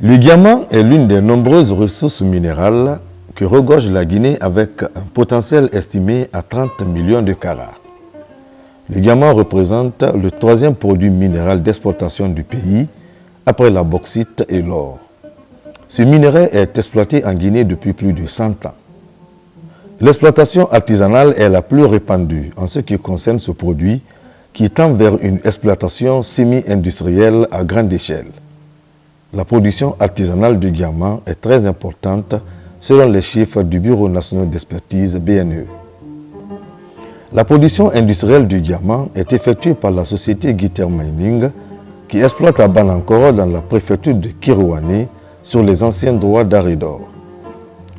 Le diamant est l'une des nombreuses ressources minérales que regorge la Guinée avec un potentiel estimé à 30 millions de carats. Le diamant représente le troisième produit minéral d'exploitation du pays après la bauxite et l'or. Ce minerai est exploité en Guinée depuis plus de 100 ans. L'exploitation artisanale est la plus répandue en ce qui concerne ce produit qui tend vers une exploitation semi-industrielle à grande échelle. La production artisanale du diamant est très importante selon les chiffres du Bureau national d'expertise BNE. La production industrielle du diamant est effectuée par la société Guiter Mining qui exploite à Banankoro dans la préfecture de Kirouané sur les anciens droits d'Aridor.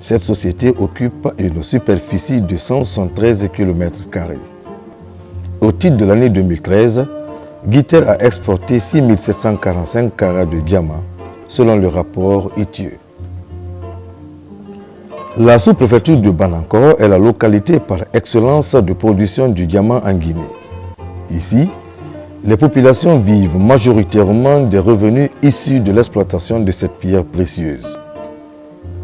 Cette société occupe une superficie de 173 km². Au titre de l'année 2013, Guiter a exporté 6745 carats de diamant selon le rapport ITIE. La sous-préfecture de Banankoro est la localité par excellence de production du diamant en Guinée. Ici, les populations vivent majoritairement des revenus issus de l'exploitation de cette pierre précieuse.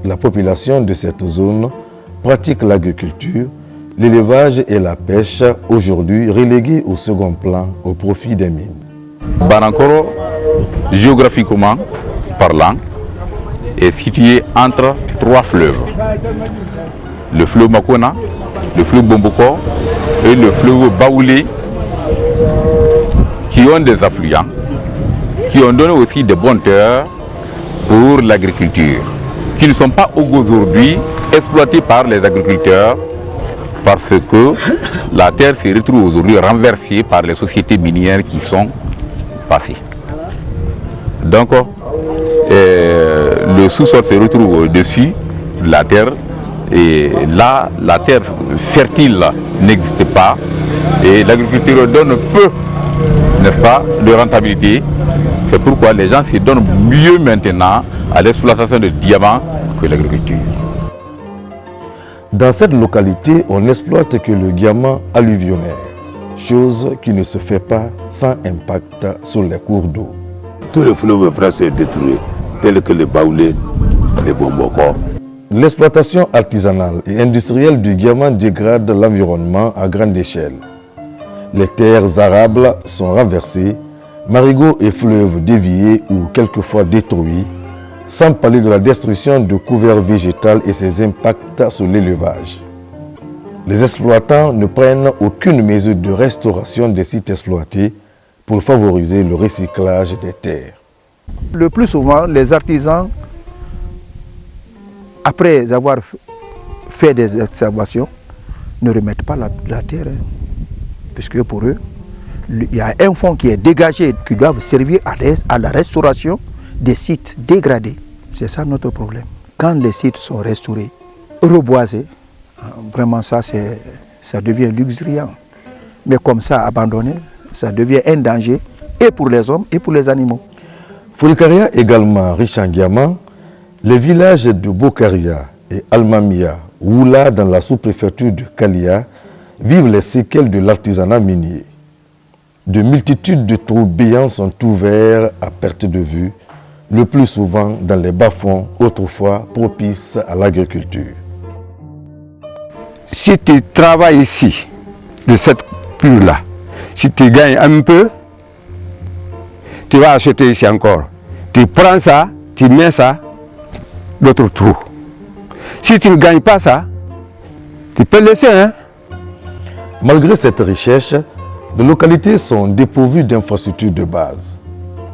La population de cette zone pratique l'agriculture, l'élevage et la pêche, aujourd'hui relégués au second plan au profit des mines. Banankoro, géographiquement parlant, est situé entre trois fleuves. Le fleuve Makona, le fleuve Bomboko et le fleuve Baoulé, qui ont des affluents, qui ont donné aussi des bonnes terres pour l'agriculture, qui ne sont pas aujourd'hui exploités par les agriculteurs parce que la terre se retrouve aujourd'hui renversée par les sociétés minières qui sont passées. Donc, le sous-sol se retrouve au-dessus de la terre et là, la terre fertile n'existe pas et l'agriculture donne peu, n'est-ce pas, de rentabilité. C'est pourquoi les gens se donnent mieux maintenant à l'exploitation de diamants que l'agriculture. Dans cette localité, on n'exploite que le diamant alluvionnaire, chose qui ne se fait pas sans impact sur les cours d'eau. Tous les fleuves presque détruits, tels que les Baoulés, les Bomboko. L'exploitation artisanale et industrielle du diamant dégrade l'environnement à grande échelle. Les terres arables sont renversées, marigots et fleuves déviés ou quelquefois détruits, sans parler de la destruction de couverts végétal et ses impacts sur l'élevage. Les exploitants ne prennent aucune mesure de restauration des sites exploités pour favoriser le recyclage des terres. Le plus souvent, les artisans, après avoir fait des excavations, ne remettent pas la terre, puisque pour eux, il y a un fonds qui est dégagé qui doit servir à la restauration des sites dégradés. C'est ça notre problème. Quand les sites sont restaurés, reboisés, vraiment ça devient luxuriant. Mais comme ça, abandonné, ça devient un danger et pour les hommes et pour les animaux. Foulikaria également riche en diamants, les villages de Bokaria et Almamia, Woula dans la sous-préfecture de Kalia, vivent les séquelles de l'artisanat minier. De multitudes de trous béants sont ouverts à perte de vue, le plus souvent dans les bas-fonds, autrefois propices à l'agriculture. Si tu travailles ici, de cette pluie-là, si tu gagnes un peu, tu vas acheter ici encore. Tu prends ça, tu mets ça, d'autres trous. Si tu ne gagnes pas ça, tu peux laisser. Hein? Malgré cette richesse, les localités sont dépourvues d'infrastructures de base.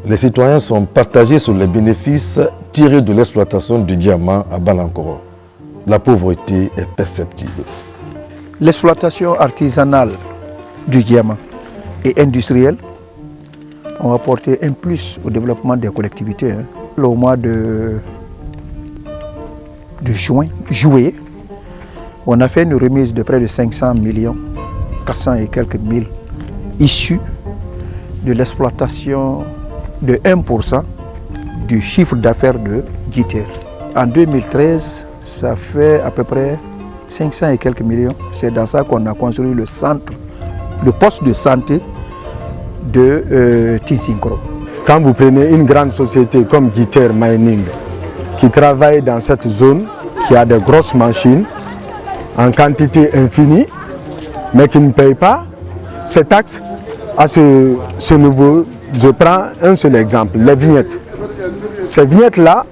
Les citoyens sont partagés sur les bénéfices tirés de l'exploitation du diamant à Banankoro. La pauvreté est perceptible. L'exploitation artisanale du diamant et industrielle ont apporté un plus au développement des collectivités. Au mois de juillet, on a fait une remise de près de 500 millions, 400 et quelques mille, issus de l'exploitation de 1% du chiffre d'affaires de Guiter. En 2013, ça fait à peu près 500 et quelques millions. C'est dans ça qu'on a construit le poste de santé de Tinsinkro. Quand vous prenez une grande société comme Guiter Mining, qui travaille dans cette zone, qui a de grosses machines, en quantité infinie, mais qui ne paye pas ces taxes à ce niveau. Je prends un seul exemple, les vignettes. Ces vignettes-là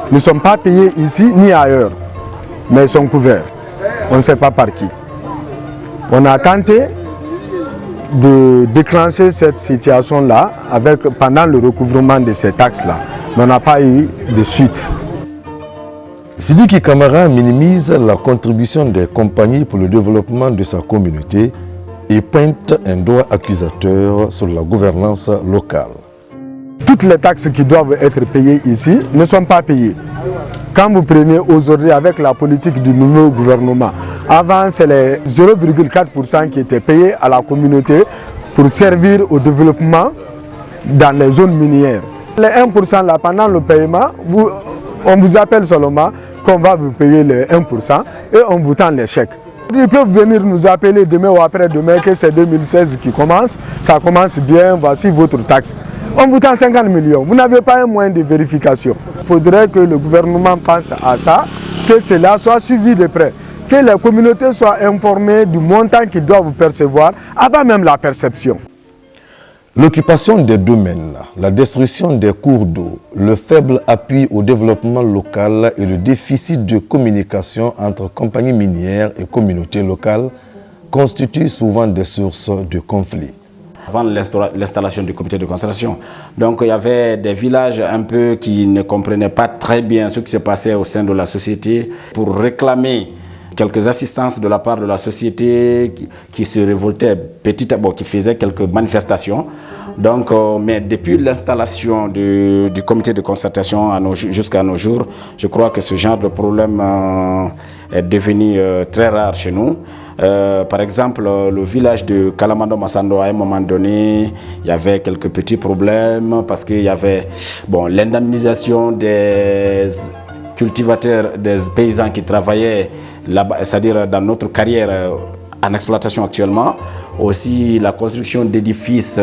ne sont pas payées ici ni ailleurs, mais elles sont couvertes. On ne sait pas par qui. On a tenté de déclencher cette situation-là pendant le recouvrement de ces taxes-là, mais on n'a pas eu de suite. Sidiki Camara minimise la contribution des compagnies pour le développement de sa communauté et pointe un doigt accusateur sur la gouvernance locale. Toutes les taxes qui doivent être payées ici ne sont pas payées. Quand vous prenez aujourd'hui avec la politique du nouveau gouvernement, avant c'est les 0,4% qui étaient payés à la communauté pour servir au développement dans les zones minières. Les 1% là, pendant le paiement, on vous appelle seulement qu'on va vous payer les 1% et on vous tend les chèques. Ils peuvent venir nous appeler demain ou après-demain que c'est 2016 qui commence, ça commence bien, voici votre taxe. On vous tend 50 millions, vous n'avez pas un moyen de vérification. Il faudrait que le gouvernement pense à ça, que cela soit suivi de près, que les communautés soient informées du montant qu'ils doivent percevoir avant même la perception. L'occupation des domaines, la destruction des cours d'eau, le faible appui au développement local et le déficit de communication entre compagnies minières et communautés locales constituent souvent des sources de conflits. Avant l'installation du comité de concertation, donc il y avait des villages un peu qui ne comprenaient pas très bien ce qui se passait au sein de la société pour réclamer quelques assistances de la part de la société qui se révoltait petit à petit, qui faisait quelques manifestations. Donc, mais depuis l'installation du comité de concertation jusqu'à nos jours, je crois que ce genre de problème est devenu très rare chez nous. Par exemple, le village de Kalamando Massando, à un moment donné, il y avait quelques petits problèmes parce qu'il y avait l'indemnisation des cultivateurs, des paysans qui travaillaient là-bas, c'est-à-dire dans notre carrière en exploitation actuellement. Aussi la construction d'édifices,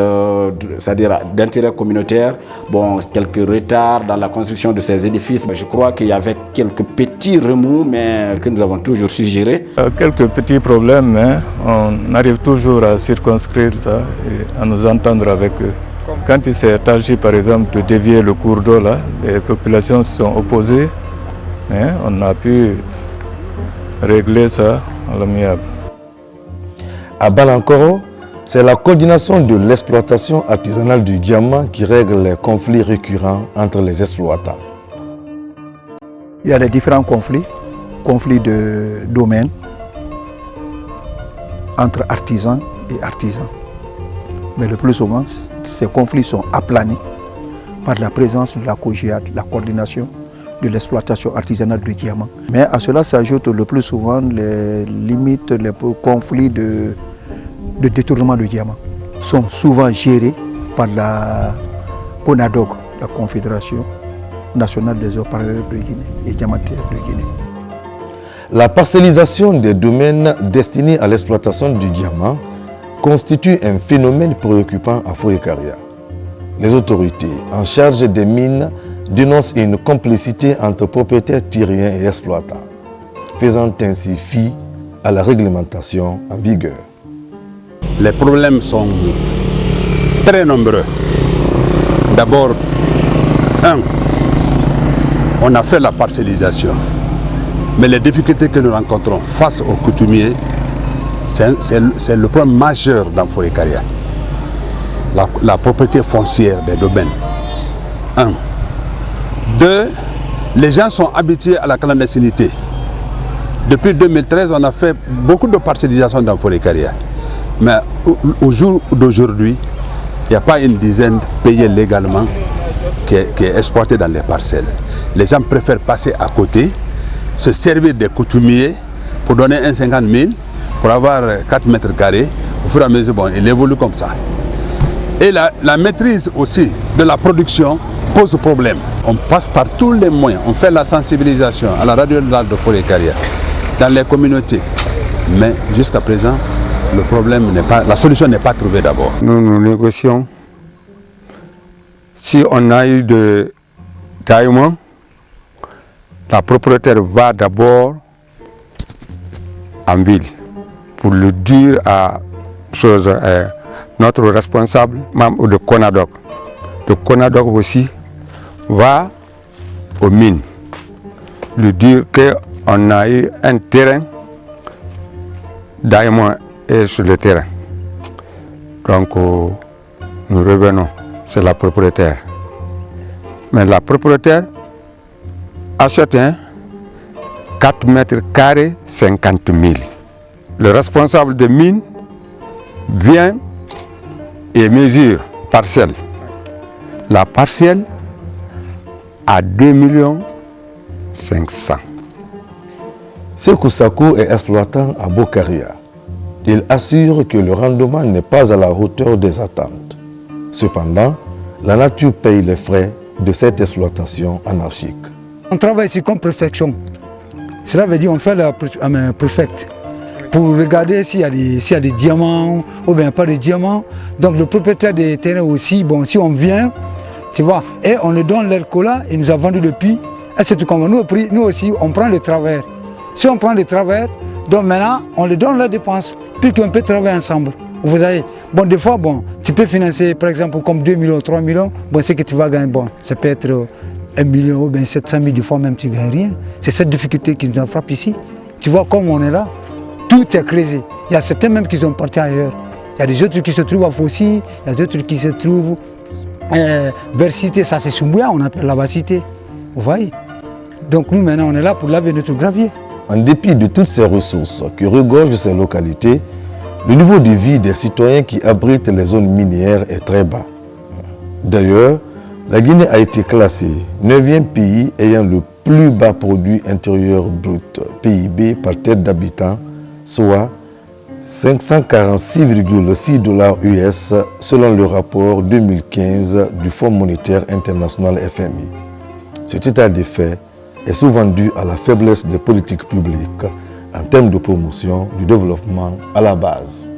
c'est-à-dire d'intérêt communautaire, quelques retards dans la construction de ces édifices. Je crois qu'il y avait quelques petits remous, mais que nous avons toujours su gérer. Quelques petits problèmes, mais on arrive toujours à circonscrire ça et à nous entendre avec eux. Quand il s'est agi par exemple de dévier le cours d'eau, les populations se sont opposées, mais on a pu régler ça à l'amiable. À Balankoro, c'est la coordination de l'exploitation artisanale du diamant qui règle les conflits récurrents entre les exploitants. Il y a les différents conflits de domaine entre artisans et artisans. Mais le plus souvent, ces conflits sont aplanii par la présence de la COGIAD, la coordination de l'exploitation artisanale du diamant. Mais à cela s'ajoute le plus souvent les limites, les conflits de détournement du diamant. Sont souvent gérés par la CONADOG, la Confédération nationale des opérateurs de Guinée et diamantaires de Guinée. La parcellisation des domaines destinés à l'exploitation du diamant constitue un phénomène préoccupant à Forêt-Karia. Les autorités en charge des mines dénoncent une complicité entre propriétaires tyriens et exploitants, faisant ainsi fi à la réglementation en vigueur. Les problèmes sont très nombreux. D'abord, on a fait la parcellisation, mais les difficultés que nous rencontrons face aux coutumiers, c'est le problème majeur dans Forêt-Karia. La propriété foncière des domaines. 1. 2. Les gens sont habitués à la clandestinité. Depuis 2013, on a fait beaucoup de parcellisation dans Forêt-Karia. Mais au jour d'aujourd'hui, il n'y a pas une dizaine payés légalement qui est exploité dans les parcelles. Les gens préfèrent passer à côté, se servir des coutumiers pour donner 50 000, pour avoir 4 mètres carrés. Au fur et à mesure, il évolue comme ça. Et la maîtrise aussi de la production pose problème. On passe par tous les moyens, on fait la sensibilisation à la radio de Forêt-Karia, dans les communautés. Mais jusqu'à présent, la solution n'est pas trouvée d'abord. Nous négocions si on a eu de diamants, la propriétaire va d'abord en ville pour le dire à notre responsable, membre de CONADOC. Le CONADOC aussi va aux mines, lui dire qu'on a eu un terrain, diamant est sur le terrain. Donc nous revenons, c'est la propriétaire. Mais la propriétaire achète 4 mètres carrés, 50 000. Le responsable de mine vient et mesure parcelle. La parcelle à 2 500 000. Sékou Sakou est exploitant à Bokaria. Il assure que le rendement n'est pas à la hauteur des attentes. Cependant, la nature paye les frais de cette exploitation anarchique. On travaille ici comme perfection. Cela veut dire qu'on fait la perfect pour regarder s'il y a des diamants ou bien pas de diamants. Donc le propriétaire des terrains aussi, bon, si on vient, tu vois, et on lui donne l'air cola, il nous a vendu le puits, et c'est tout comme nous aussi, on prend le travers. Si on prend le travers, donc maintenant, on lui donne la dépense, puis qu'on peut travailler ensemble. Vous savez, bon, des fois, bon, tu peux financer, par exemple, comme 2 millions, 3 millions, bon, c'est que tu vas gagner, bon, ça peut être 1 million ou bien 700 000, des fois même tu ne gagnes rien. C'est cette difficulté qui nous frappe ici. Tu vois, comme on est là, tout est creusé. Il y a certains même qui sont partis ailleurs. Il y a des autres qui se trouvent à Fossi, il y a d'autres qui se trouvent vers Cité, ça c'est Soumbouya, on appelle là-bas Cité. Vous voyez? Donc nous maintenant on est là pour laver notre gravier. En dépit de toutes ces ressources qui regorgent ces localités, le niveau de vie des citoyens qui abritent les zones minières est très bas. D'ailleurs, la Guinée a été classée 9e pays ayant le plus bas produit intérieur brut, PIB, par tête d'habitant, soit 546,6 $ US selon le rapport 2015 du Fonds monétaire international FMI. Cet état des faits est souvent dû à la faiblesse des politiques publiques en termes de promotion du développement à la base.